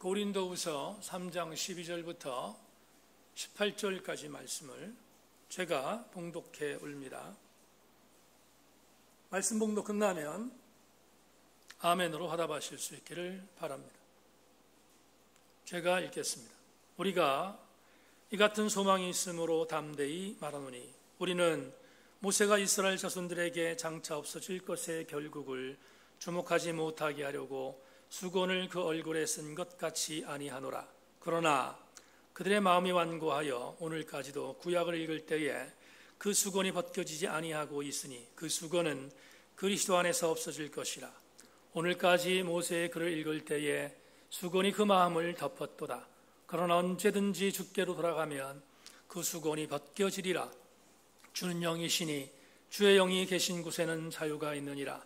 고린도후서 3장 12절부터 18절까지 말씀을 제가 봉독해 올립니다. 말씀 봉독 끝나면 아멘으로 화답하실 수 있기를 바랍니다. 제가 읽겠습니다. 우리가 이 같은 소망이 있으므로 담대히 말하노니 우리는 모세가 이스라엘 자손들에게 장차 없어질 것의 결국을 주목하지 못하게 하려고 수건을 그 얼굴에 쓴 것 같이 아니하노라. 그러나 그들의 마음이 완고하여 오늘까지도 구약을 읽을 때에 그 수건이 벗겨지지 아니하고 있으니 그 수건은 그리스도 안에서 없어질 것이라. 오늘까지 모세의 글을 읽을 때에 수건이 그 마음을 덮었도다. 그러나 언제든지 주께로 돌아가면 그 수건이 벗겨지리라. 주는 영이시니 주의 영이 계신 곳에는 자유가 있느니라.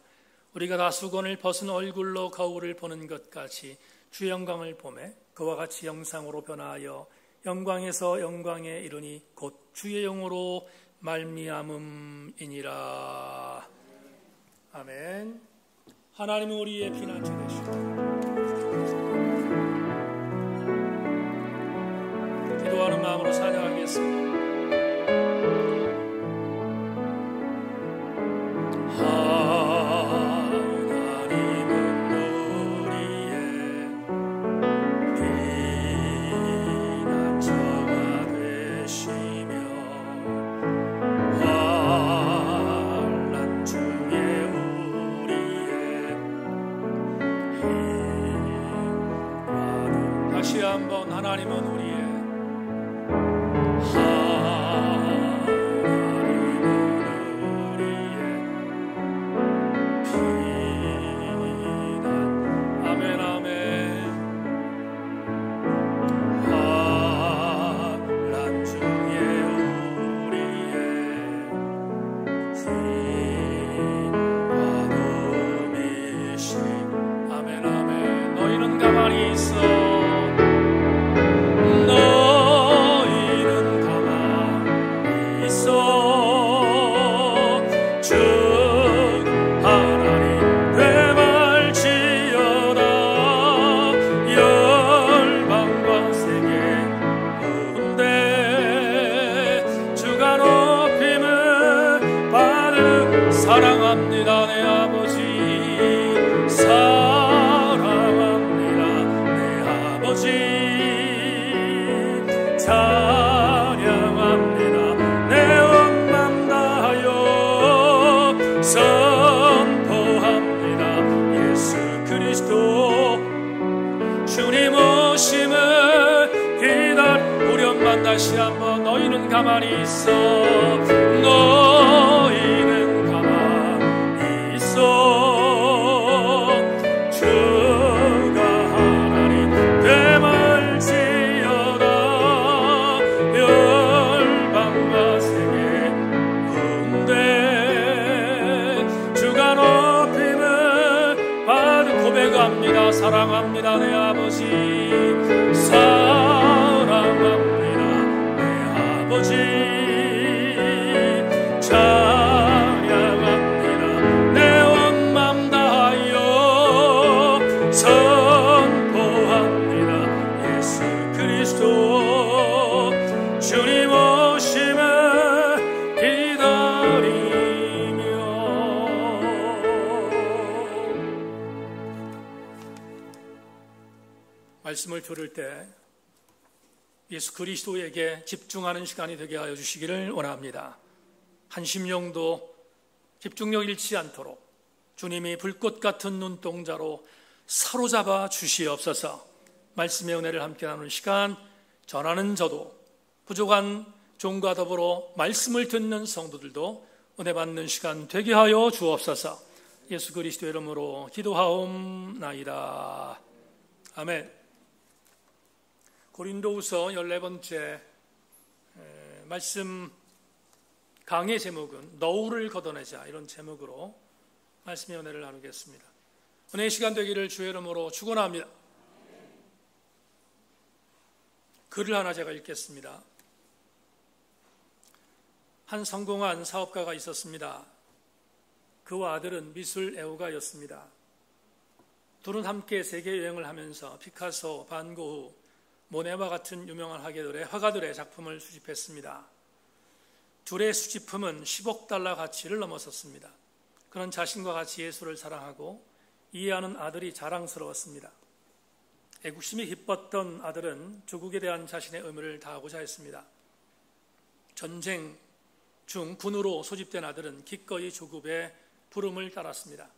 우리가 다 수건을 벗은 얼굴로 거울을 보는 것 같이 주의 영광을 보매 그와 같이 영상으로 변화하여 영광에서 영광에 이르니 곧 주의 영으로 말미암음이니라. 아멘. 하나님은 우리의 피난처 되시고 기도하는 마음으로 찬양하겠습니다. 다시 한번 하나님은 우리의 사랑합니다 내 아버지 사랑합니다 내 아버지 찬양합니다 내 온 맘 다하여 선포합니다 예수 그리스도 주님 오심을 기다리련만 다시 한번 너희는 가만히 있어 너희는 주가 하나님 되말지어다 열방과 세계 군대 주가 높임을 받은 고백합니다. 사랑합니다 내 아버지 사랑합니다 내 아버지 주님 오심을 기다리며 말씀을 들을 때 예수 그리스도에게 집중하는 시간이 되게 하여 주시기를 원합니다. 한심령도 집중력 잃지 않도록 주님이 불꽃 같은 눈동자로 사로잡아 주시옵소서. 말씀의 은혜를 함께 나누는 시간 전하는 저도 부족한 종과 더불어 말씀을 듣는 성도들도 은혜 받는 시간 되게 하여 주옵소서. 예수 그리스도의 이름으로 기도하옵나이다. 아멘. 고린도후서 14번째 말씀 강의 제목은 너울을 걷어내자, 이런 제목으로 말씀의 은혜를 나누겠습니다. 은혜의 시간 되기를 주의 이름으로 축원합니다. 글을 하나 제가 읽겠습니다. 한 성공한 사업가가 있었습니다. 그와 아들은 미술 애호가였습니다. 둘은 함께 세계 여행을 하면서 피카소, 반 고흐, 모네와 같은 유명한 화가들의 작품을 수집했습니다. 둘의 수집품은 10억 달러 가치를 넘어섰습니다. 그는 자신과 같이 예술을 사랑하고 이해하는 아들이 자랑스러웠습니다. 애국심이 기뻤던 아들은 조국에 대한 자신의 의무를 다하고자 했습니다. 전쟁 중 군으로 소집된 아들은 기꺼이 조국의 부름을 따랐습니다.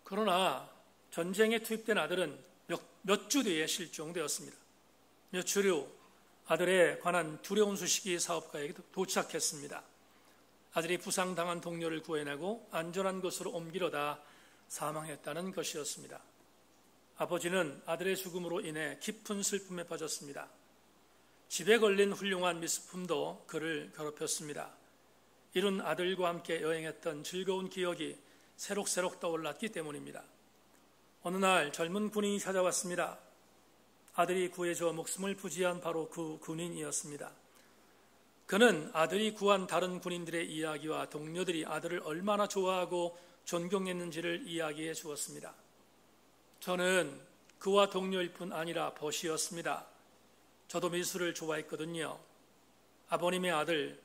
그러나 전쟁에 투입된 아들은 몇 주 뒤에 실종되었습니다. 며칠 후 아들에 관한 두려운 소식이 사업가에게 도착했습니다. 아들이 부상당한 동료를 구해내고 안전한 곳으로 옮기려다 사망했다는 것이었습니다. 아버지는 아들의 죽음으로 인해 깊은 슬픔에 빠졌습니다. 집에 걸린 훌륭한 미술품도 그를 괴롭혔습니다. 이룬 아들과 함께 여행했던 즐거운 기억이 새록새록 떠올랐기 때문입니다. 어느 날 젊은 군인이 찾아왔습니다. 아들이 구해줘 목숨을 부지한 바로 그 군인이었습니다. 그는 아들이 구한 다른 군인들의 이야기와 동료들이 아들을 얼마나 좋아하고 존경했는지를 이야기해 주었습니다. 저는 그와 동료일 뿐 아니라 벗이었습니다. 저도 미술을 좋아했거든요. 아버님의 아들,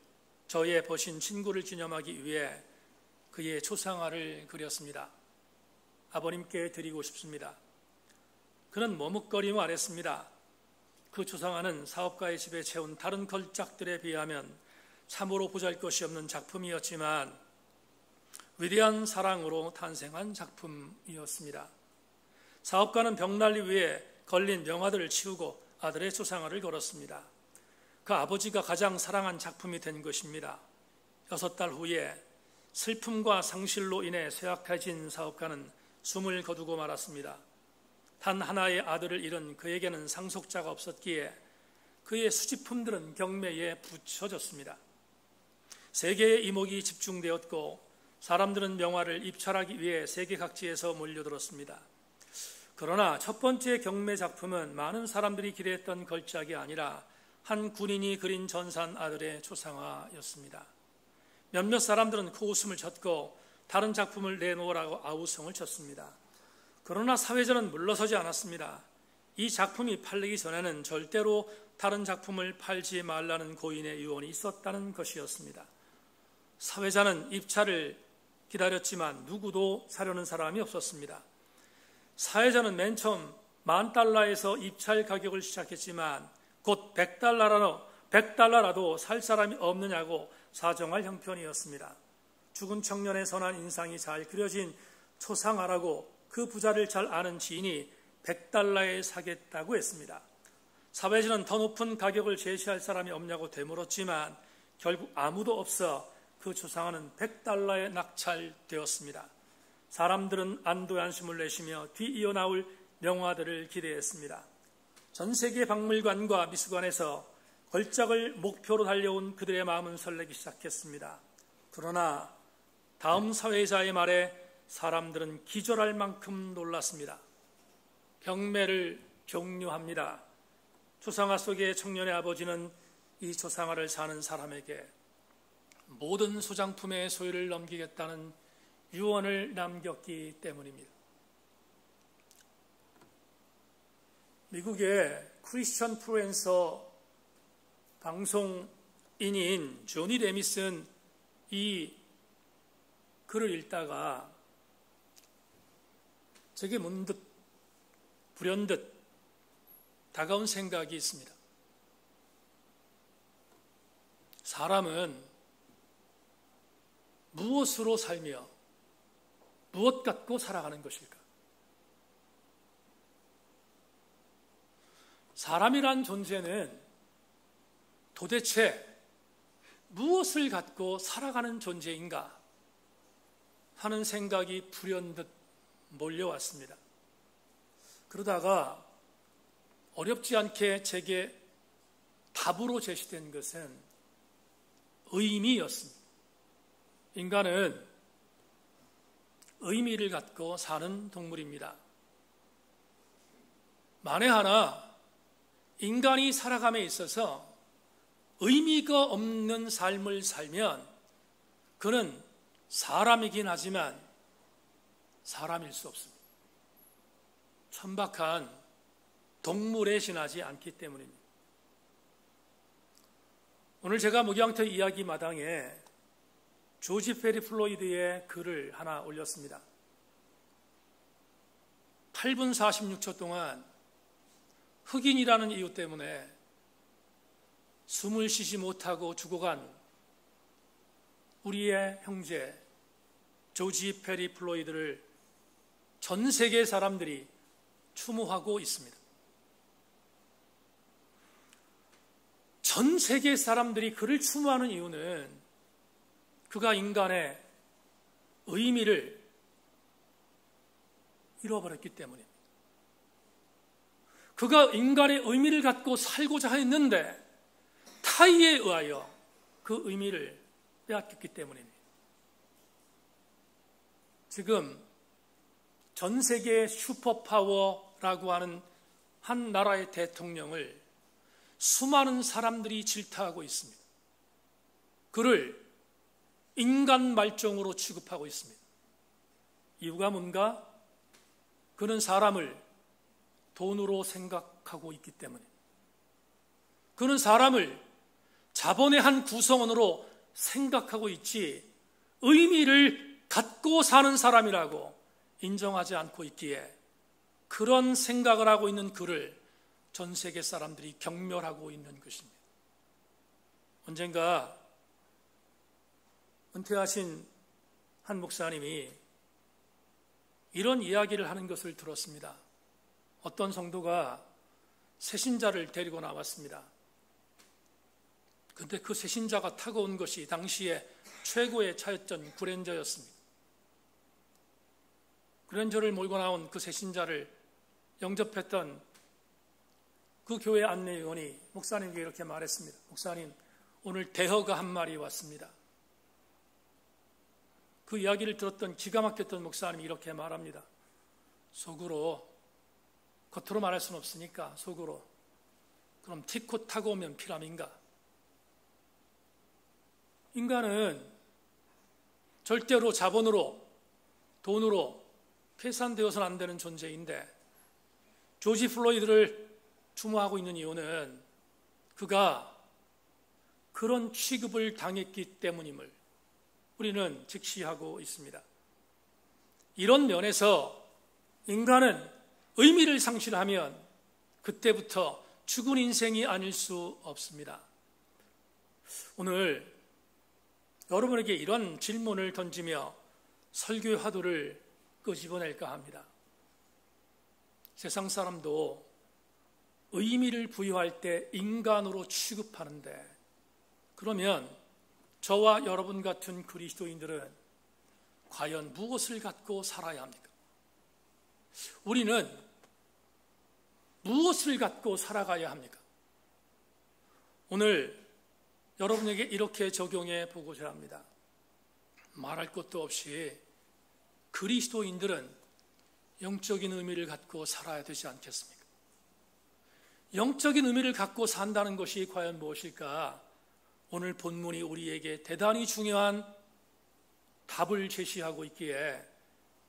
저의 벗인 친구를 기념하기 위해 그의 초상화를 그렸습니다. 아버님께 드리고 싶습니다. 그는 머뭇거리며 말했습니다. 그 초상화는 사업가의 집에 채운 다른 걸작들에 비하면 참으로 보잘것이 없는 작품이었지만 위대한 사랑으로 탄생한 작품이었습니다. 사업가는 벽난리 위에 걸린 명화들을 치우고 아들의 초상화를 걸었습니다. 그 아버지가 가장 사랑한 작품이 된 것입니다. 6달 후에 슬픔과 상실로 인해 쇠약해진 사업가는 숨을 거두고 말았습니다. 단 하나의 아들을 잃은 그에게는 상속자가 없었기에 그의 수집품들은 경매에 붙여졌습니다. 세계의 이목이 집중되었고 사람들은 명화를 입찰하기 위해 세계 각지에서 몰려들었습니다. 그러나 첫 번째 경매 작품은 많은 사람들이 기대했던 걸작이 아니라 한 군인이 그린 전산 아들의 초상화였습니다. 몇몇 사람들은 코웃음을 쳤고 다른 작품을 내놓으라고 아우성을 쳤습니다. 그러나 사회자는 물러서지 않았습니다. 이 작품이 팔리기 전에는 절대로 다른 작품을 팔지 말라는 고인의 유언이 있었다는 것이었습니다. 사회자는 입찰을 기다렸지만 누구도 사려는 사람이 없었습니다. 사회자는 맨 처음 $10,000에서 입찰 가격을 시작했지만 곧 $100라도 살 사람이 없느냐고 사정할 형편이었습니다. 죽은 청년의 선한 인상이 잘 그려진 초상화라고 그 부자를 잘 아는 지인이 $100에 사겠다고 했습니다. 사회자는 더 높은 가격을 제시할 사람이 없냐고 되물었지만 결국 아무도 없어 그 초상화는 $100에 낙찰되었습니다. 사람들은 안도의 한숨을 내쉬며 뒤이어 나올 명화들을 기대했습니다. 전 세계 박물관과 미술관에서 걸작을 목표로 달려온 그들의 마음은 설레기 시작했습니다. 그러나 다음 사회자의 말에 사람들은 기절할 만큼 놀랐습니다. 경매를 종료합니다. 초상화 속의 청년의 아버지는 이 초상화를 사는 사람에게 모든 소장품의 소유를 넘기겠다는 유언을 남겼기 때문입니다. 미국의 크리스천 프루엔서 방송인인 조니 데미슨 이 글을 읽다가 제게 문득 불현듯 다가온 생각이 있습니다. 사람은 무엇으로 살며 무엇 갖고 살아가는 것일까? 사람이란 존재는 도대체 무엇을 갖고 살아가는 존재인가 하는 생각이 불현듯 몰려왔습니다. 그러다가 어렵지 않게 제게 답으로 제시된 것은 의미였습니다. 인간은 의미를 갖고 사는 동물입니다. 만에 하나 인간이 살아감에 있어서 의미가 없는 삶을 살면 그는 사람이긴 하지만 사람일 수 없습니다. 천박한 동물에 지나지 않기 때문입니다. 오늘 제가 목양터 이야기 마당에 조지 페리 플로이드의 글을 하나 올렸습니다. 8분 46초 동안 흑인이라는 이유 때문에 숨을 쉬지 못하고 죽어간 우리의 형제 조지 페리 플로이드를 전 세계 사람들이 추모하고 있습니다. 전 세계 사람들이 그를 추모하는 이유는 그가 인간의 의미를 잃어버렸기 때문입니다. 그가 인간의 의미를 갖고 살고자 했는데 타의에 의하여 그 의미를 빼앗겼기 때문입니다. 지금 전 세계의 슈퍼파워라고 하는 한 나라의 대통령을 수많은 사람들이 질타하고 있습니다. 그를 인간 말종으로 취급하고 있습니다. 이유가 뭔가? 그는 사람을 돈으로 생각하고 있기 때문입니다. 그는 사람을 자본의 한 구성원으로 생각하고 있지 의미를 갖고 사는 사람이라고 인정하지 않고 있기에 그런 생각을 하고 있는 그를 전 세계 사람들이 경멸하고 있는 것입니다. 언젠가 은퇴하신 한 목사님이 이런 이야기를 하는 것을 들었습니다. 어떤 성도가 새신자를 데리고 나왔습니다. 그런데 그 새신자가 타고 온 것이 당시에 최고의 차였던 그랜저였습니다. 그랜저를 몰고 나온 그 새신자를 영접했던 그 교회 안내위원이 목사님에게 이렇게 말했습니다. 목사님, 오늘 대허가 한 마리 왔습니다. 그 이야기를 들었던 기가 막혔던 목사님이 이렇게 말합니다. 속으로, 겉으로 말할 수는 없으니까 속으로, 그럼 티코 타고 오면 피람인가? 인간은 절대로 자본으로, 돈으로 계산되어서는 안 되는 존재인데 조지 플로이드를 추모하고 있는 이유는 그가 그런 취급을 당했기 때문임을 우리는 직시하고 있습니다. 이런 면에서 인간은 의미를 상실하면 그때부터 죽은 인생이 아닐 수 없습니다. 오늘 여러분에게 이런 질문을 던지며 설교의 화두를 끄집어낼까 합니다. 세상 사람도 의미를 부여할 때 인간으로 취급하는데 그러면 저와 여러분 같은 그리스도인들은 과연 무엇을 갖고 살아야 합니까? 우리는 무엇을 갖고 살아가야 합니까? 오늘 여러분에게 이렇게 적용해 보고자 합니다. 말할 것도 없이 그리스도인들은 영적인 의미를 갖고 살아야 되지 않겠습니까? 영적인 의미를 갖고 산다는 것이 과연 무엇일까? 오늘 본문이 우리에게 대단히 중요한 답을 제시하고 있기에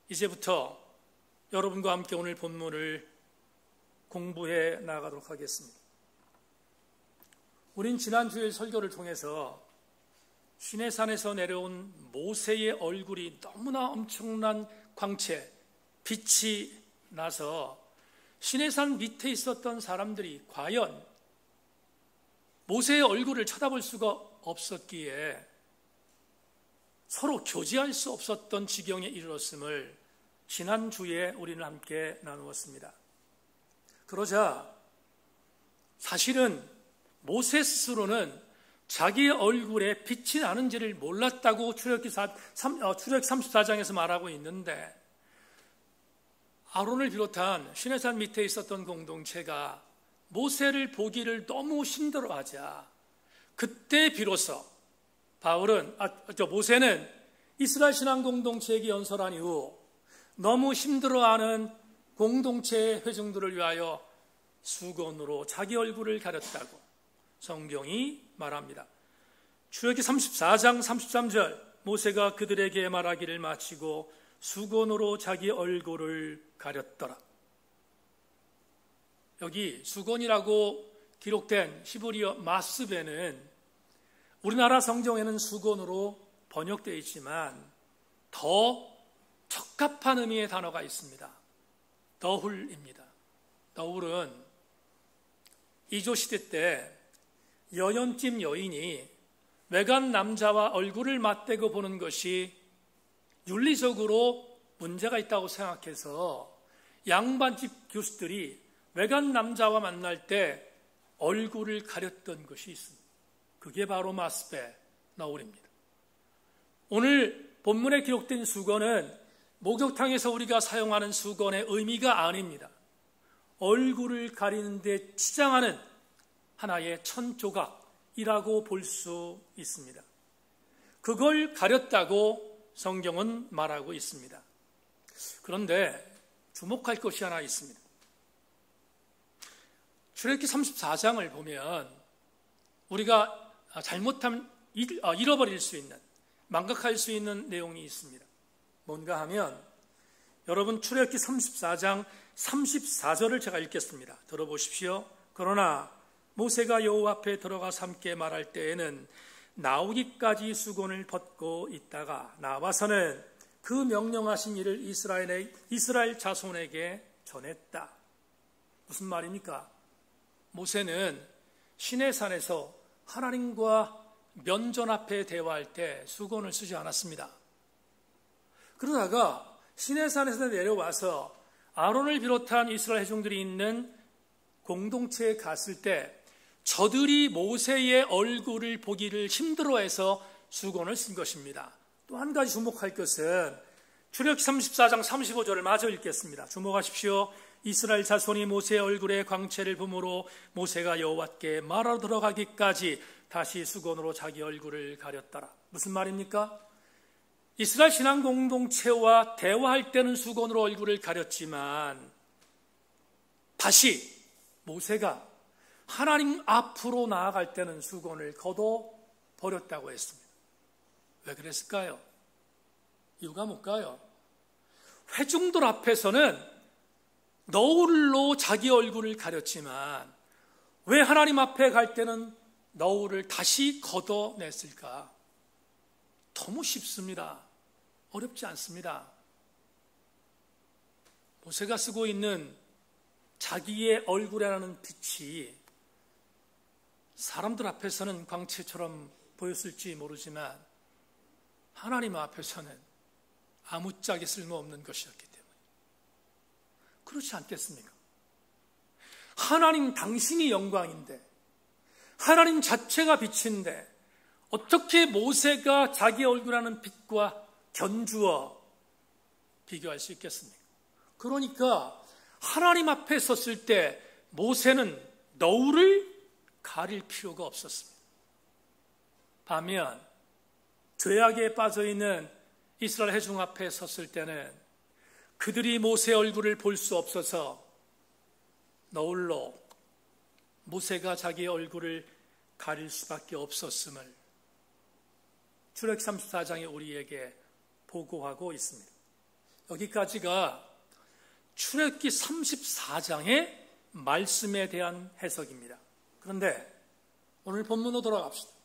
이제부터 여러분과 함께 오늘 본문을 공부해 나가도록 하겠습니다. 우린 지난주에 설교를 통해서 시내산에서 내려온 모세의 얼굴이 너무나 엄청난 광채, 빛이 나서 시내산 밑에 있었던 사람들이 과연 모세의 얼굴을 쳐다볼 수가 없었기에 서로 교제할 수 없었던 지경에 이르렀음을 지난주에 우리는 함께 나누었습니다. 그러자 사실은 모세 스스로는 자기의 얼굴에 빛이 나는지를 몰랐다고 출애굽기 34장에서 말하고 있는데 아론을 비롯한 시내산 밑에 있었던 공동체가 모세를 보기를 너무 힘들어하자 그때 비로소 모세는 이스라엘 신앙 공동체에게 연설한 이후 너무 힘들어하는 공동체의 회중들을 위하여 수건으로 자기 얼굴을 가렸다고 성경이 말합니다. 출애굽기 34장 33절 모세가 그들에게 말하기를 마치고 수건으로 자기 얼굴을 가렸더라. 여기 수건이라고 기록된 히브리어 마스베는 우리나라 성경에는 수건으로 번역되어 있지만 더 적합한 의미의 단어가 있습니다. 너훌입니다. 너훌은 이조 시대 때 여연집 여인이 외간 남자와 얼굴을 맞대고 보는 것이 윤리적으로 문제가 있다고 생각해서 양반집 교수들이 외간 남자와 만날 때 얼굴을 가렸던 것이 있습니다. 그게 바로 마스베 너울입니다. 오늘 본문에 기록된 수건은 목욕탕에서 우리가 사용하는 수건의 의미가 아닙니다. 얼굴을 가리는 데 치장하는 하나의 천조각이라고 볼 수 있습니다. 그걸 가렸다고 성경은 말하고 있습니다. 그런데 주목할 것이 하나 있습니다. 출애굽기 34장을 보면 우리가 잘못하면 잃어버릴 수 있는, 망각할 수 있는 내용이 있습니다. 뭔가 하면 여러분 출애굽기 34장 34절을 제가 읽겠습니다. 들어보십시오. 그러나 모세가 여호와 앞에 들어가서 함께 말할 때에는 나오기까지 수건을 벗고 있다가 나와서는 그 명령하신 일을 이스라엘 자손에게 전했다. 무슨 말입니까? 모세는 시내산에서 하나님과 면전 앞에 대화할 때 수건을 쓰지 않았습니다. 그러다가 시내산에서 내려와서 아론을 비롯한 이스라엘 회중들이 있는 공동체에 갔을 때 저들이 모세의 얼굴을 보기를 힘들어해서 수건을 쓴 것입니다. 또 한 가지 주목할 것은 출애굽기 34장 35절을 마저 읽겠습니다. 주목하십시오. 이스라엘 자손이 모세의 얼굴에 광채를 품으로 모세가 여호와께 말하러 들어가기까지 다시 수건으로 자기 얼굴을 가렸더라. 무슨 말입니까? 이스라엘 신앙 공동체와 대화할 때는 수건으로 얼굴을 가렸지만 다시 모세가 하나님 앞으로 나아갈 때는 수건을 걷어버렸다고 했습니다. 왜 그랬을까요? 이유가 뭘까요? 회중들 앞에서는 너울로 자기 얼굴을 가렸지만 왜 하나님 앞에 갈 때는 너울을 다시 걷어냈을까? 너무 쉽습니다. 어렵지 않습니다. 모세가 쓰고 있는 자기의 얼굴이라는 빛이 사람들 앞에서는 광채처럼 보였을지 모르지만 하나님 앞에서는 아무짝에 쓸모없는 것이었기 때문에 그렇지 않겠습니까? 하나님 당신이 영광인데 하나님 자체가 빛인데 어떻게 모세가 자기 얼굴이라는 빛과 견주어 비교할 수 있겠습니까? 그러니까 하나님 앞에 섰을 때 모세는 너울을 가릴 필요가 없었습니다. 반면 죄악에 빠져있는 이스라엘 회중 앞에 섰을 때는 그들이 모세의 얼굴을 볼 수 없어서 너울로 모세가 자기의 얼굴을 가릴 수밖에 없었음을 출애굽기 34장에 우리에게 보고하고 있습니다. 여기까지가 출애굽기 34장의 말씀에 대한 해석입니다. 그런데 오늘 본문으로 돌아갑시다.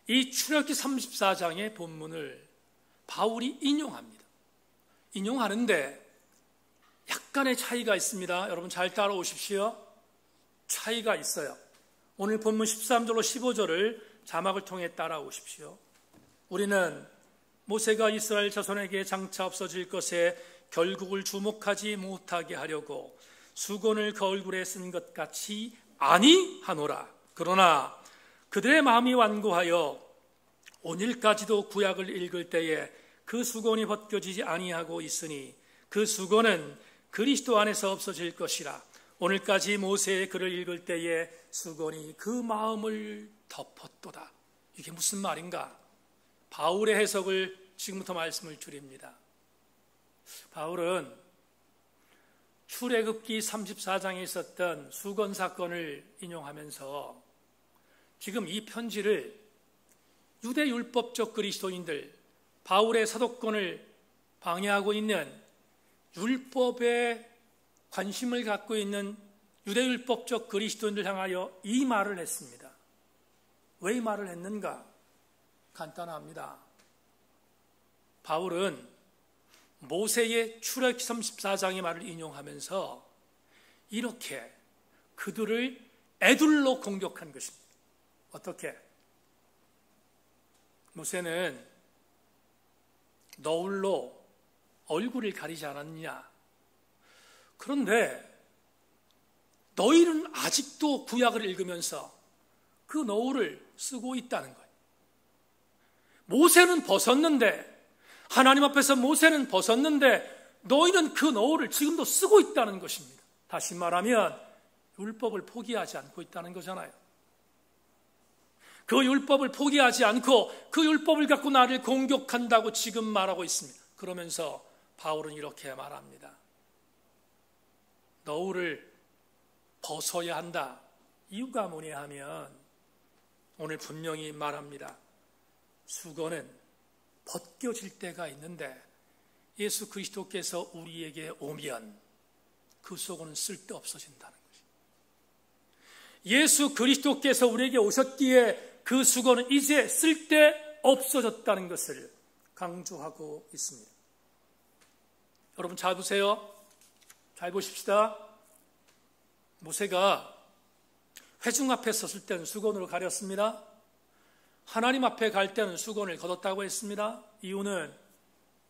이 출애굽기 34장의 본문을 바울이 인용합니다. 인용하는데 약간의 차이가 있습니다. 여러분 잘 따라오십시오. 차이가 있어요. 오늘 본문 13절로 15절을 자막을 통해 따라오십시오. 우리는 모세가 이스라엘 자손에게 장차 없어질 것에 결국을 주목하지 못하게 하려고 수건을 그 얼굴에 쓴 것 같이 아니하노라. 그러나 그들의 마음이 완고하여 오늘까지도 구약을 읽을 때에 그 수건이 벗겨지지 아니하고 있으니 그 수건은 그리스도 안에서 없어질 것이라. 오늘까지 모세의 글을 읽을 때에 수건이 그 마음을 덮었도다. 이게 무슨 말인가? 바울의 해석을 지금부터 말씀을 드립니다. 바울은 출애굽기 34장에 있었던 수건 사건을 인용하면서 지금 이 편지를 유대 율법적 그리스도인들, 바울의 사도권을 방해하고 있는 율법에 관심을 갖고 있는 유대율법적 그리스도인들 향하여 이 말을 했습니다. 왜 이 말을 했는가? 간단합니다. 바울은 모세의 출애굽기 34장의 말을 인용하면서 이렇게 그들을 애둘러 공격한 것입니다. 어떻게? 모세는 너울로 얼굴을 가리지 않았느냐? 그런데 너희는 아직도 구약을 읽으면서 그 너울을 쓰고 있다는 거예요. 모세는 벗었는데, 하나님 앞에서 모세는 벗었는데 너희는 그 너울을 지금도 쓰고 있다는 것입니다. 다시 말하면 율법을 포기하지 않고 있다는 거잖아요. 그 율법을 포기하지 않고 그 율법을 갖고 나를 공격한다고 지금 말하고 있습니다. 그러면서 바울은 이렇게 말합니다. 너울을 벗어야 한다. 이유가 뭐냐 하면 오늘 분명히 말합니다. 수건은 벗겨질 때가 있는데 예수 그리스도께서 우리에게 오면 그 수건은 쓸데없어진다는 것입니다. 예수 그리스도께서 우리에게 오셨기에 그 수건은 이제 쓸데없어졌다는 것을 강조하고 있습니다. 여러분 잘 보세요. 잘 보십시다. 모세가 회중 앞에 섰을 때는 수건으로 가렸습니다. 하나님 앞에 갈 때는 수건을 걷었다고 했습니다. 이유는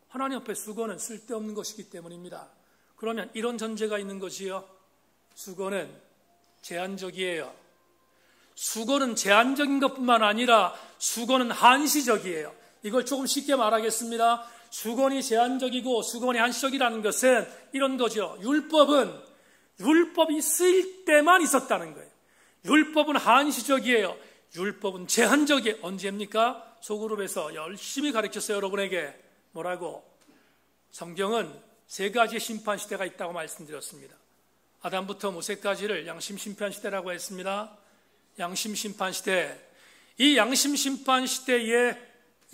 하나님 앞에 수건은 쓸데없는 것이기 때문입니다. 그러면 이런 전제가 있는 것이요. 수건은 제한적이에요. 수건은 제한적인 것뿐만 아니라 수건은 한시적이에요. 이걸 조금 쉽게 말하겠습니다. 수건이 제한적이고 수건이 한시적이라는 것은 이런 거죠. 율법이 쓰일 때만 있었다는 거예요. 율법은 한시적이에요. 율법은 제한적이에요. 언제입니까? 소그룹에서 열심히 가르쳤어요. 여러분에게. 뭐라고? 성경은 세 가지의 심판시대가 있다고 말씀드렸습니다. 아담부터 모세까지를 양심심판시대라고 했습니다. 양심심판시대. 이 양심심판시대에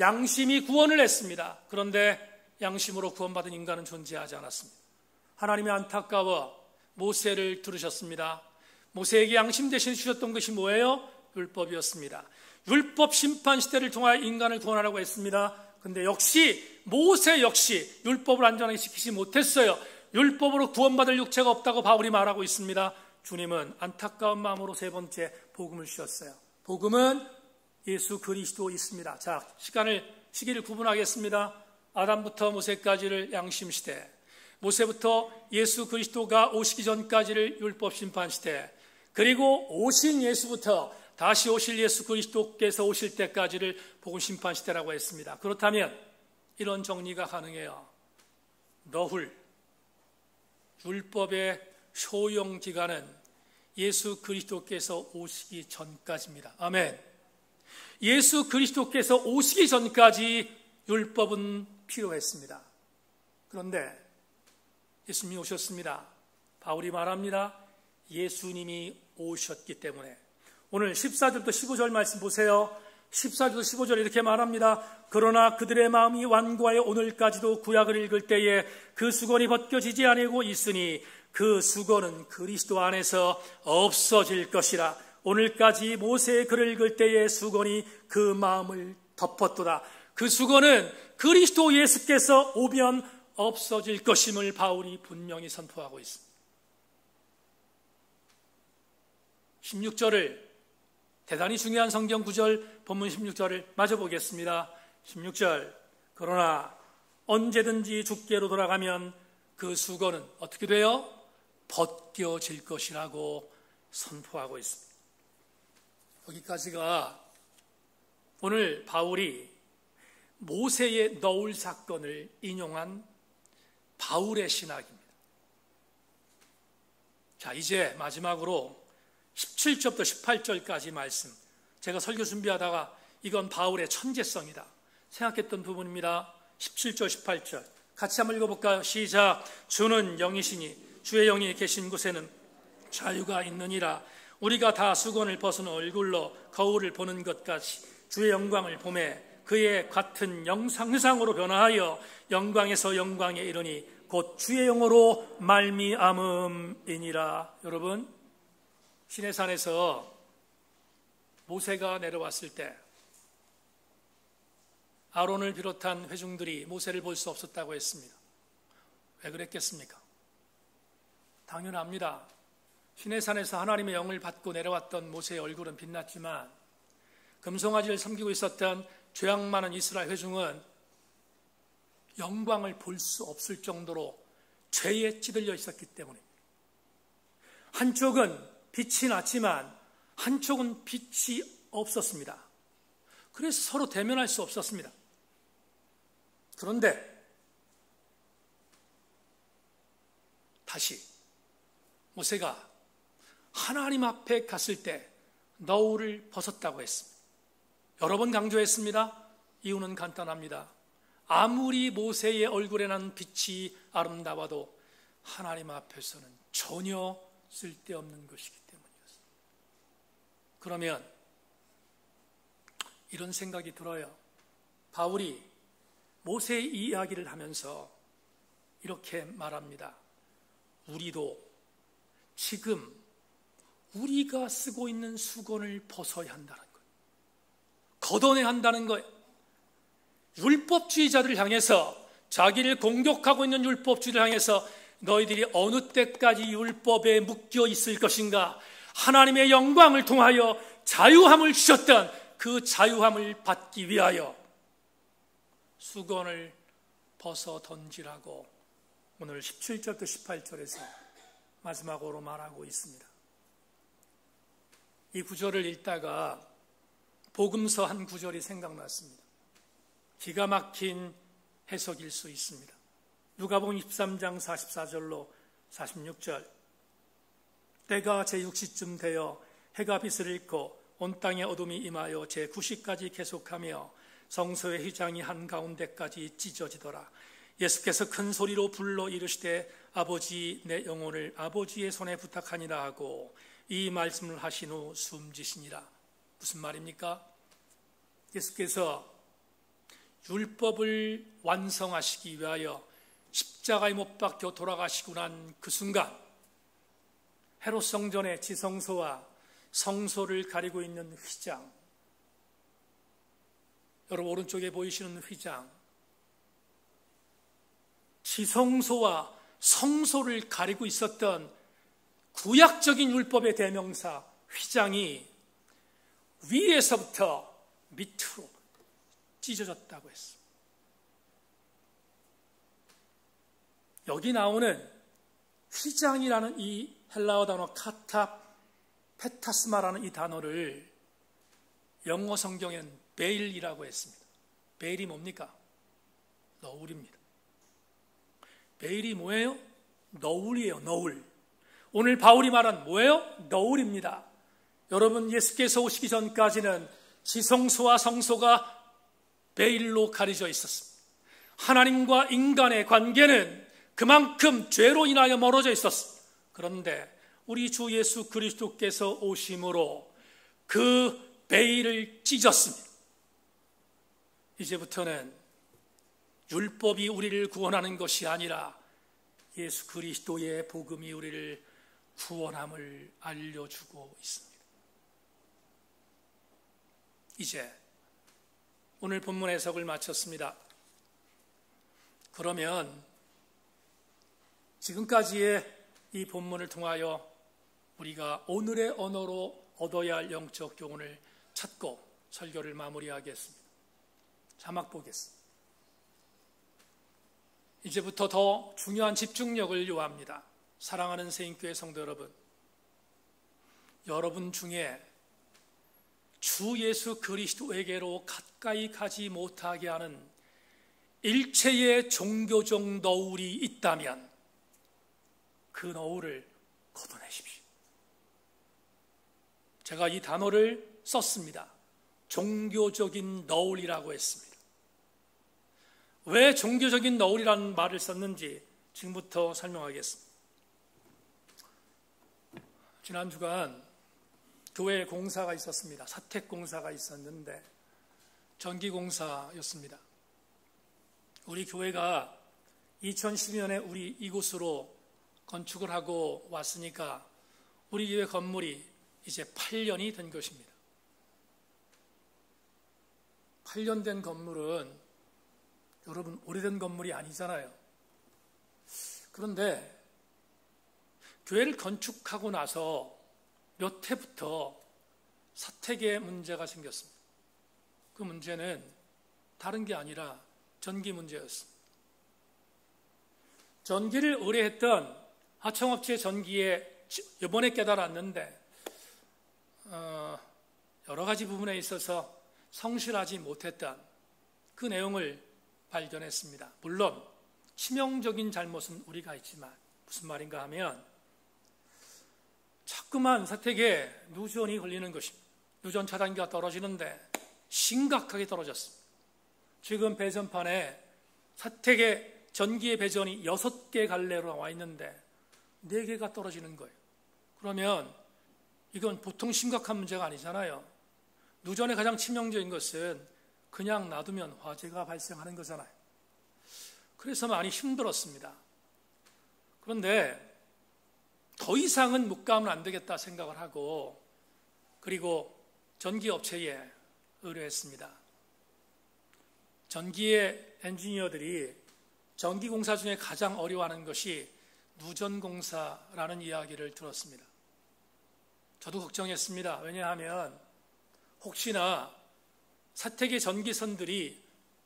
양심이 구원을 했습니다. 그런데 양심으로 구원받은 인간은 존재하지 않았습니다. 하나님이 안타까워 모세를 들으셨습니다. 모세에게 양심 대신 주셨던 것이 뭐예요? 율법이었습니다. 율법 심판시대를 통하여 인간을 구원하라고 했습니다. 그런데 역시 모세 역시 율법을 안전하게 지키지 못했어요. 율법으로 구원받을 육체가 없다고 바울이 말하고 있습니다. 주님은 안타까운 마음으로 세 번째 복음을 주셨어요. 복음은 예수 그리스도 있습니다. 자, 시기를 구분하겠습니다. 아담부터 모세까지를 양심시대, 모세부터 예수 그리스도가 오시기 전까지를 율법 심판시대, 그리고 오신 예수부터 다시 오실 예수 그리스도께서 오실 때까지를 복음 심판시대라고 했습니다. 그렇다면 이런 정리가 가능해요. 너훌, 율법의 효용 기간은 예수 그리스도께서 오시기 전까지입니다. 아멘. 예수 그리스도께서 오시기 전까지 율법은 필요했습니다. 그런데 예수님이 오셨습니다. 바울이 말합니다. 예수님이 오셨기 때문에. 오늘 14절부터 15절 말씀 보세요. 14절부터 15절 이렇게 말합니다. 그러나 그들의 마음이 완고하여 오늘까지도 구약을 읽을 때에 그 수건이 벗겨지지 아니고 있으니 그 수건은 그리스도 안에서 없어질 것이라. 오늘까지 모세의 글을 읽을 때에 수건이 그 마음을 덮었도다. 그 수건은 그리스도 예수께서 오면 없어질 것임을 바울이 분명히 선포하고 있습니다. 16절을 대단히 중요한 성경 구절 본문 16절을 마저 보겠습니다. 16절 그러나 언제든지 주께로 돌아가면 그 수건은 어떻게 돼요? 벗겨질 것이라고 선포하고 있습니다. 여기까지가 오늘 바울이 모세의 너울 사건을 인용한 바울의 신학입니다. 자, 이제 마지막으로 17절부터 18절까지 말씀. 제가 설교 준비하다가 이건 바울의 천재성이다 생각했던 부분입니다. 17절 18절 같이 한번 읽어볼까요? 시작. 주는 영이시니 주의 영이 계신 곳에는 자유가 있느니라. 우리가 다 수건을 벗은 얼굴로 거울을 보는 것 같이 주의 영광을 보매 그의 같은 형상으로 변화하여 영광에서 영광에 이르니 곧 주의 영으로 말미암음이니라. 여러분, 시내산에서 모세가 내려왔을 때 아론을 비롯한 회중들이 모세를 볼 수 없었다고 했습니다. 왜 그랬겠습니까? 당연합니다. 시내산에서 하나님의 영을 받고 내려왔던 모세의 얼굴은 빛났지만 금송아지를 섬기고 있었던 죄악 많은 이스라엘 회중은 영광을 볼 수 없을 정도로 죄에 찌들려 있었기 때문입니다. 한쪽은 빛이 났지만 한쪽은 빛이 없었습니다. 그래서 서로 대면할 수 없었습니다. 그런데 다시 모세가 하나님 앞에 갔을 때 너울을 벗었다고 했습니다. 여러 번 강조했습니다. 이유는 간단합니다. 아무리 모세의 얼굴에 난 빛이 아름다워도 하나님 앞에서는 전혀 쓸데없는 것이기 때문이었습니다. 그러면 이런 생각이 들어요. 바울이 모세의 이야기를 하면서 이렇게 말합니다. 우리도 지금 우리가 쓰고 있는 수건을 벗어야 한다는 거예요. 걷어내야 한다는 거예요. 율법주의자들을 향해서, 자기를 공격하고 있는 율법주의를 향해서 너희들이 어느 때까지 율법에 묶여 있을 것인가? 하나님의 영광을 통하여 자유함을 주셨던 그 자유함을 받기 위하여 수건을 벗어 던지라고 오늘 17절부터 18절에서 마지막으로 말하고 있습니다. 이 구절을 읽다가 복음서 한 구절이 생각났습니다. 기가 막힌 해석일 수 있습니다. 누가복음 23장 44절로 46절. 때가 제6시쯤 되어 해가 빛을 잃고 온 땅에 어둠이 임하여 제9시까지 계속하며 성소의 휘장이 한가운데까지 찢어지더라. 예수께서 큰 소리로 불러 이르시되 아버지 내 영혼을 아버지의 손에 부탁하니라 하고 이 말씀을 하신 후 숨지시니라. 무슨 말입니까? 예수께서 율법을 완성하시기 위하여 십자가에 못 박혀 돌아가시고 난 그 순간 헤롯 성전의 지성소와 성소를 가리고 있는 휘장, 여러분 오른쪽에 보이시는 휘장, 지성소와 성소를 가리고 있었던 구약적인 율법의 대명사 휘장이 위에서부터 밑으로 찢어졌다고 했습니다. 여기 나오는 휘장이라는 이 헬라어 단어 카타 페타스마라는 이 단어를 영어 성경에는 베일이라고 했습니다. 베일이 뭡니까? 너울입니다. 베일이 뭐예요? 너울이에요. 너울. 오늘 바울이 말한 뭐예요? 너울입니다. 여러분, 예수께서 오시기 전까지는 지성소와 성소가 베일로 가려져 있었습니다. 하나님과 인간의 관계는 그만큼 죄로 인하여 멀어져 있었습니다. 그런데 우리 주 예수 그리스도께서 오심으로 그 베일을 찢었습니다. 이제부터는 율법이 우리를 구원하는 것이 아니라 예수 그리스도의 복음이 우리를 구원함을 알려주고 있습니다. 이제 오늘 본문 해석을 마쳤습니다. 그러면 지금까지의 이 본문을 통하여 우리가 오늘의 언어로 얻어야 할 영적 교훈을 찾고 설교를 마무리하겠습니다. 자막 보겠습니다. 이제부터 더 중요한 집중력을 요합니다. 사랑하는 세인교회 성도 여러분, 여러분 중에 주 예수 그리스도에게로 가까이 가지 못하게 하는 일체의 종교적 너울이 있다면 그 너울을 걷어내십시오. 제가 이 단어를 썼습니다. 종교적인 너울이라고 했습니다. 왜 종교적인 너울이라는 말을 썼는지 지금부터 설명하겠습니다. 지난 주간 교회에 공사가 있었습니다. 사택공사가 있었는데 전기공사였습니다. 우리 교회가 2012년에 우리 이곳으로 건축을 하고 왔으니까 우리 교회 건물이 이제 8년이 된 것입니다. 8년 된 건물은 여러분 오래된 건물이 아니잖아요. 그런데 교회를 건축하고 나서 몇 해부터 사택에 문제가 생겼습니다. 그 문제는 다른 게 아니라 전기 문제였습니다. 전기를 의뢰했던 하청업체 전기에 이번에 깨달았는데 여러 가지 부분에 있어서 성실하지 못했던 그 내용을 발견했습니다. 물론 치명적인 잘못은 우리가 있지만 무슨 말인가 하면 자꾸만 사택에 누전이 걸리는 것입니다. 누전 차단기가 떨어지는데 심각하게 떨어졌습니다. 지금 배전판에 사택에 전기의 배전이 6개 갈래로 나와 있는데 4개가 떨어지는 거예요. 그러면 이건 보통 심각한 문제가 아니잖아요. 누전의 가장 치명적인 것은 그냥 놔두면 화재가 발생하는 거잖아요. 그래서 많이 힘들었습니다. 그런데 더 이상은 묵과하면 안 되겠다 생각을 하고 그리고 전기업체에 의뢰했습니다. 전기의 엔지니어들이 전기공사 중에 가장 어려워하는 것이 누전공사라는 이야기를 들었습니다. 저도 걱정했습니다. 왜냐하면 혹시나 사택의 전기선들이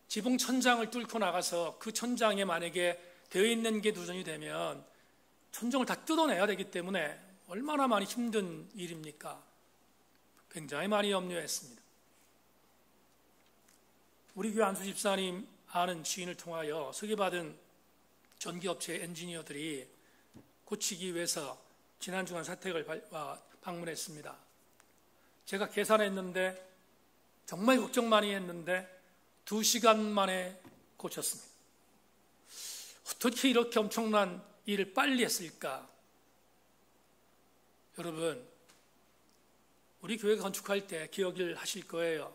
지붕 천장을 뚫고 나가서 그 천장에 만약에 되어 있는 게 누전이 되면 천정을 다 뜯어내야 되기 때문에 얼마나 많이 힘든 일입니까? 굉장히 많이 염려했습니다. 우리 교회 안수 집사님 아는 지인을 통하여 소개받은 전기업체 엔지니어들이 고치기 위해서 지난 주간 사택을 방문했습니다. 제가 계산했는데 정말 걱정 많이 했는데 2시간 만에 고쳤습니다. 어떻게 이렇게 엄청난 일을 빨리 했을까? 여러분, 우리 교회 건축할 때 기억을 하실 거예요.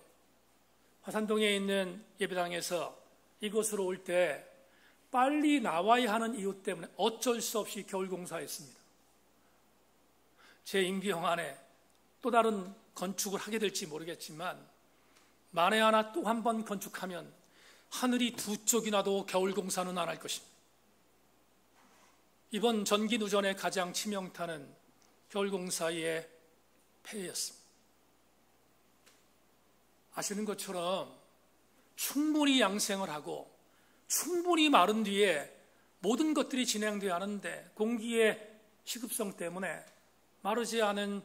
화산동에 있는 예배당에서 이곳으로 올 때 빨리 나와야 하는 이유 때문에 어쩔 수 없이 겨울공사했습니다. 제 임기형 안에 또 다른 건축을 하게 될지 모르겠지만 만에 하나 또 한 번 건축하면 하늘이 두 쪽이나도 겨울공사는 안 할 것입니다. 이번 전기 누전의 가장 치명타는 겨울공사의 폐해였습니다. 아시는 것처럼 충분히 양생을 하고 충분히 마른 뒤에 모든 것들이 진행되어야 하는데 공기의 시급성 때문에 마르지 않은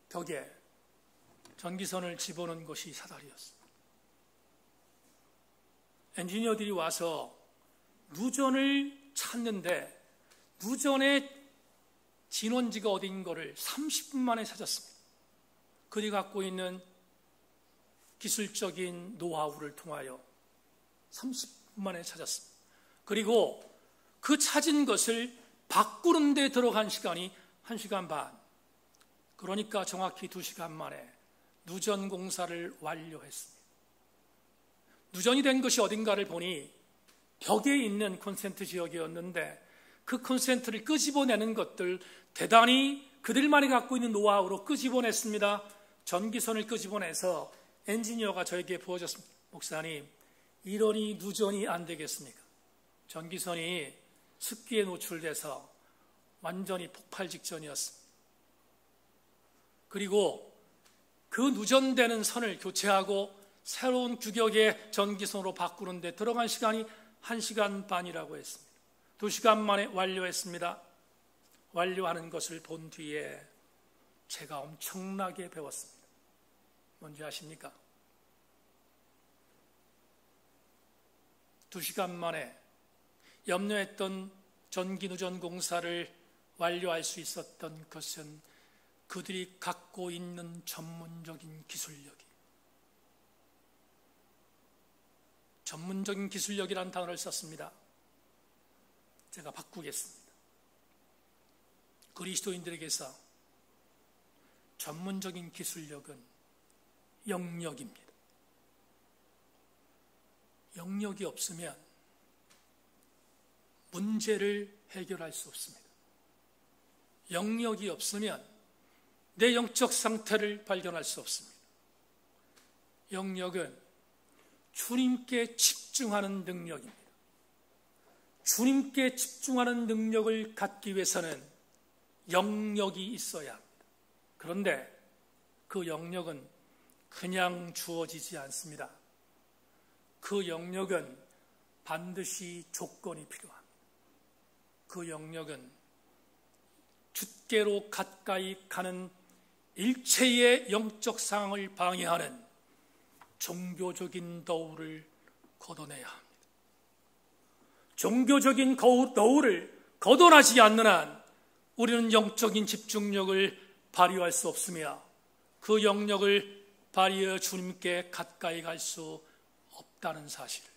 벽에 전기선을 집어넣은 것이 사달이었습니다. 엔지니어들이 와서 누전을 찾는데 누전의 진원지가 어디인 거를 30분 만에 찾았습니다. 그들이 갖고 있는 기술적인 노하우를 통하여 30분 만에 찾았습니다. 그리고 그 찾은 것을 바꾸는 데 들어간 시간이 1시간 반. 그러니까 정확히 2시간 만에 누전 공사를 완료했습니다. 누전이 된 것이 어딘가를 보니 벽에 있는 콘센트 지역이었는데 그 콘센트를 끄집어내는 것들 대단히 그들만이 갖고 있는 노하우로 끄집어냈습니다. 전기선을 끄집어내서 엔지니어가 저에게 부어줬습니다. 목사님, 이러니 누전이 안 되겠습니까? 전기선이 습기에 노출돼서 완전히 폭발 직전이었습니다. 그리고 그 누전되는 선을 교체하고 새로운 규격의 전기선으로 바꾸는 데 들어간 시간이 1시간 반이라고 했습니다. 2시간 만에 완료했습니다. 완료하는 것을 본 뒤에 제가 엄청나게 배웠습니다. 뭔지 아십니까? 2시간 만에 염려했던 전기누전 공사를 완료할 수 있었던 것은 그들이 갖고 있는 전문적인 기술력이라는 단어를 썼습니다. 제가 바꾸겠습니다. 그리스도인들에게서 전문적인 기술력은 영역입니다. 영역이 없으면 문제를 해결할 수 없습니다. 영역이 없으면 내 영적 상태를 발견할 수 없습니다. 영역은 주님께 집중하는 능력입니다. 주님께 집중하는 능력을 갖기 위해서는 영역이 있어야 합니다. 그런데 그 영역은 그냥 주어지지 않습니다. 그 영역은 반드시 조건이 필요합니다. 그 영역은 주께로 가까이 가는 일체의 영적 상황을 방해하는 종교적인 너울을 걷어내야 합니다. 종교적인 너울을 걷어나지 않는 한 우리는 영적인 집중력을 발휘할 수 없으며 그 영역을 발휘하여 주님께 가까이 갈 수 없다는 사실을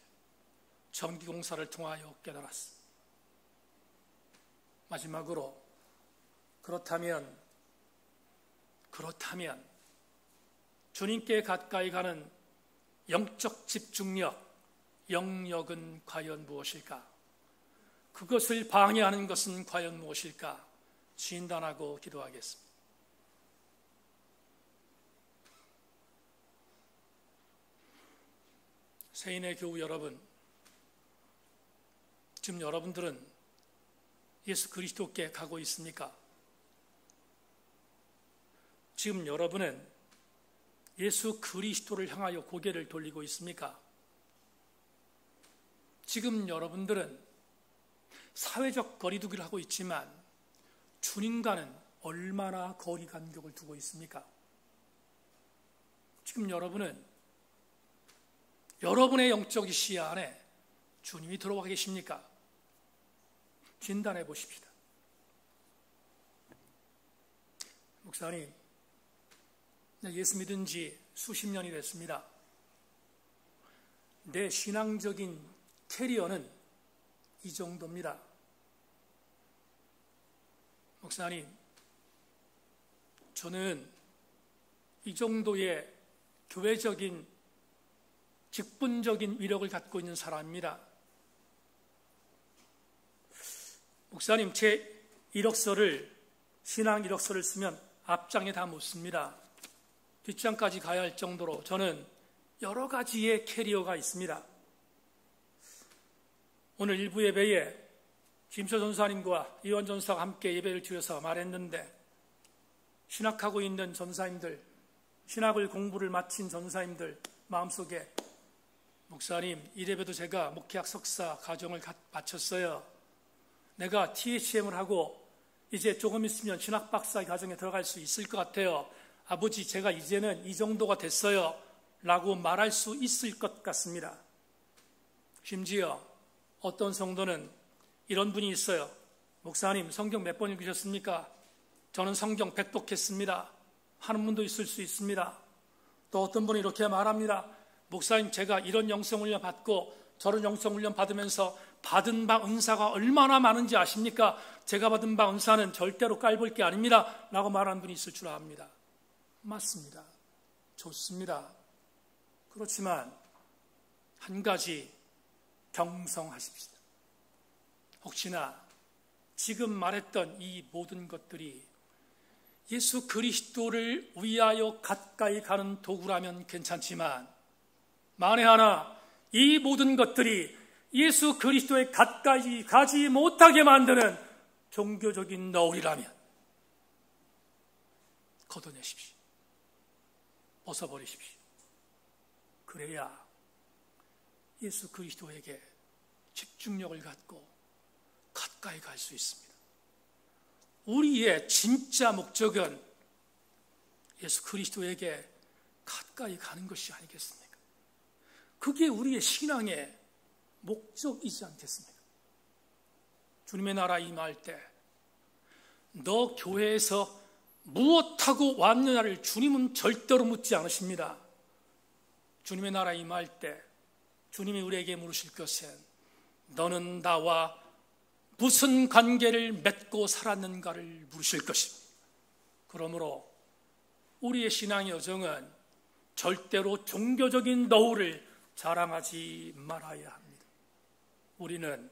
정기공사를 통하여 깨달았습니다. 마지막으로 그렇다면 주님께 가까이 가는 영적 집중력, 영역은 과연 무엇일까? 그것을 방해하는 것은 과연 무엇일까? 진단하고 기도하겠습니다. 세인의 교우 여러분, 지금 여러분들은 예수 그리스도께 가고 있습니까? 지금 여러분은 예수 그리스도를 향하여 고개를 돌리고 있습니까? 지금 여러분들은 사회적 거리두기를 하고 있지만 주님과는 얼마나 거리 간격을 두고 있습니까? 지금 여러분은 여러분의 영적 시야 안에 주님이 들어와 계십니까? 진단해 보십시다. 목사님, 예수 믿은 지 수십 년이 됐습니다. 내 신앙적인 캐리어는 이 정도입니다. 목사님, 저는 이 정도의 교회적인 직분적인 위력을 갖고 있는 사람입니다. 목사님, 제 이력서를, 신앙 이력서를 쓰면 앞장에 다 못 씁니다. 뒷장까지 가야 할 정도로 저는 여러 가지의 캐리어가 있습니다. 오늘 일부 예배에 김초 전사님과 이원 전사가 함께 예배를 드려서 말했는데, 신학하고 있는 전사님들, 신학을 공부를 마친 전사님들 마음속에, 목사님, 이래봬도 제가 목회학 석사 과정을 마쳤어요. 내가 THM을 하고 이제 조금 있으면 신학 박사 과정에 들어갈 수 있을 것 같아요. 아버지, 제가 이제는 이 정도가 됐어요 라고 말할 수 있을 것 같습니다. 심지어 어떤 성도는 이런 분이 있어요. 목사님, 성경 몇 번 읽으셨습니까? 저는 성경 100독 했습니다 하는 분도 있을 수 있습니다. 또 어떤 분이 이렇게 말합니다. 목사님, 제가 이런 영성훈련 받고 저런 영성훈련 받으면서 받은 바 은사가 얼마나 많은지 아십니까? 제가 받은 바 은사는 절대로 깔볼 게 아닙니다 라고 말하는 분이 있을 줄 압니다. 맞습니다. 좋습니다. 그렇지만 한 가지 경성하십시다. 혹시나 지금 말했던 이 모든 것들이 예수 그리스도를 위하여 가까이 가는 도구라면 괜찮지만, 만에 하나 이 모든 것들이 예수 그리스도에 가까이 가지 못하게 만드는 종교적인 너울이라면 걷어내십시오. 벗어버리십시오. 그래야 예수 그리스도에게 집중력을 갖고 가까이 갈 수 있습니다. 우리의 진짜 목적은 예수 그리스도에게 가까이 가는 것이 아니겠습니까? 그게 우리의 신앙의 목적이지 않겠습니까? 주님의 나라 임할 때 너 교회에서 무엇하고 왔느냐를 주님은 절대로 묻지 않으십니다. 주님의 나라 임할 때 주님이 우리에게 물으실 것은 너는 나와 무슨 관계를 맺고 살았는가를 물으실 것입니다. 그러므로 우리의 신앙의 여정은 절대로 종교적인 너울을 자랑하지 말아야 합니다. 우리는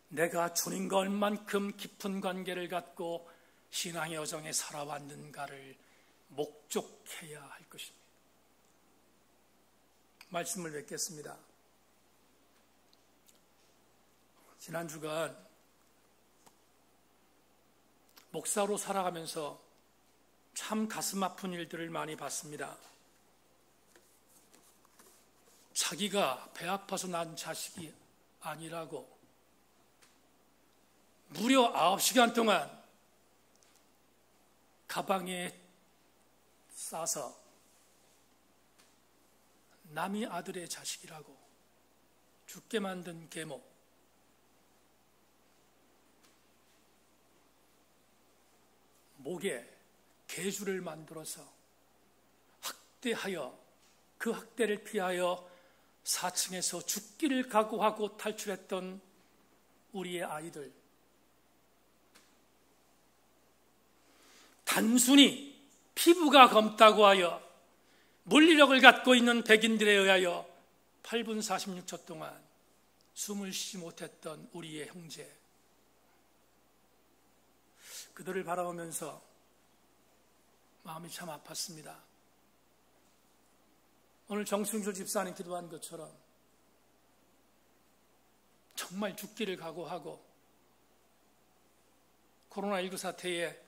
내가 주님과 얼만큼 깊은 관계를 갖고 신앙의 여정에 살아왔는가를 목적해야 할 것입니다. 말씀을 맺겠습니다. 지난 주간 목사로 살아가면서 참 가슴 아픈 일들을 많이 봤습니다. 자기가 배 아파서 난 자식이 아니라고 무려 9시간 동안 가방에 싸서 남의 아들의 자식이라고 죽게 만든 계모, 목에 개주를 만들어서 학대하여 그 학대를 피하여 4층에서 죽기를 각오하고 탈출했던 우리의 아이들, 단순히 피부가 검다고 하여 물리력을 갖고 있는 백인들에 의하여 8분 46초 동안 숨을 쉬지 못했던 우리의 형제, 그들을 바라보면서 마음이 참 아팠습니다. 오늘 정승조 집사님 기도한 것처럼 정말 죽기를 각오하고 코로나19 사태에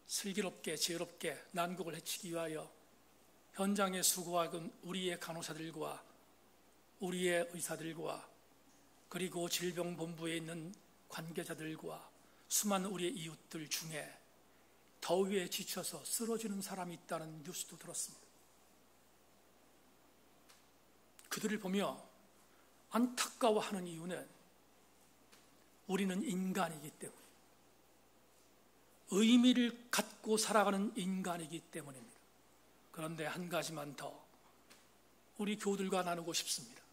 슬기롭게 지혜롭게 난국을 헤치기 위하여 현장에 수고하는 우리의 간호사들과 우리의 의사들과 그리고 질병본부에 있는 관계자들과 수많은 우리의 이웃들 중에 더위에 지쳐서 쓰러지는 사람이 있다는 뉴스도 들었습니다. 그들을 보며 안타까워하는 이유는 우리는 인간이기 때문에, 의미를 갖고 살아가는 인간이기 때문입니다. 그런데 한 가지만 더 우리 교우들과 나누고 싶습니다.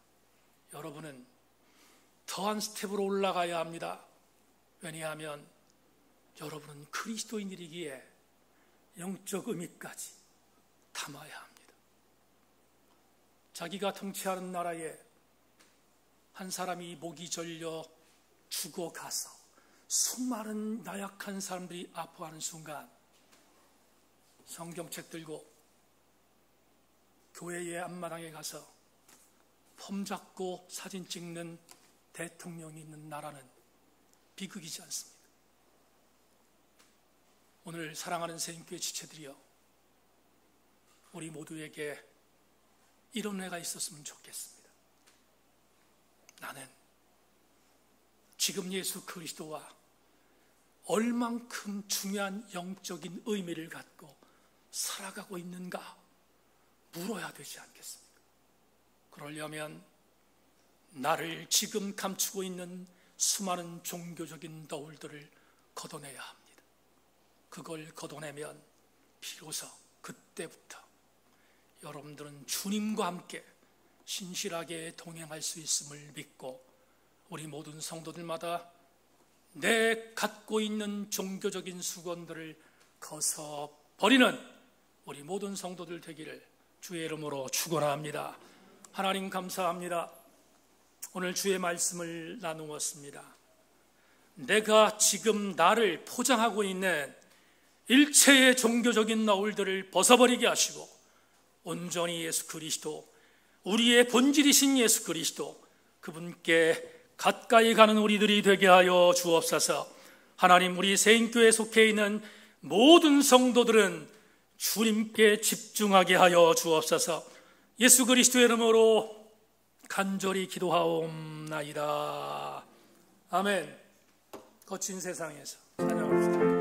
여러분은 더한 스텝으로 올라가야 합니다. 왜냐하면 여러분은 그리스도인이기에 영적 의미까지 담아야 합니다. 자기가 통치하는 나라에 한 사람이 목이 절려 죽어가서 수많은 나약한 사람들이 아파하는 순간 성경책 들고 교회의 앞마당에 가서 폼 잡고 사진 찍는 대통령이 있는 나라는 비극이지 않습니다. 오늘 사랑하는 새인교회 지체들이여, 우리 모두에게 이런 애가 있었으면 좋겠습니다. 나는 지금 예수 그리스도와 얼만큼 중요한 영적인 의미를 갖고 살아가고 있는가 물어야 되지 않겠습니까? 그러려면 나를 지금 감추고 있는 수많은 종교적인 너울들을 걷어내야 합니다. 그걸 걷어내면 비로소 그때부터 여러분들은 주님과 함께 신실하게 동행할 수 있음을 믿고 우리 모든 성도들마다 내 갖고 있는 종교적인 수건들을 벗어버리는 우리 모든 성도들 되기를 주의 이름으로 축원합니다. 하나님 감사합니다. 오늘 주의 말씀을 나누었습니다. 내가 지금 나를 포장하고 있는 일체의 종교적인 너울들을 벗어버리게 하시고 온전히 예수 그리스도, 우리의 본질이신 예수 그리스도, 그분께 가까이 가는 우리들이 되게 하여 주옵소서. 하나님, 우리 새인교회에 속해 있는 모든 성도들은 주님께 집중하게 하여 주옵소서. 예수 그리스도의 이름으로 간절히 기도하옵나이다. 아멘. 거친 세상에서 찬양합시다.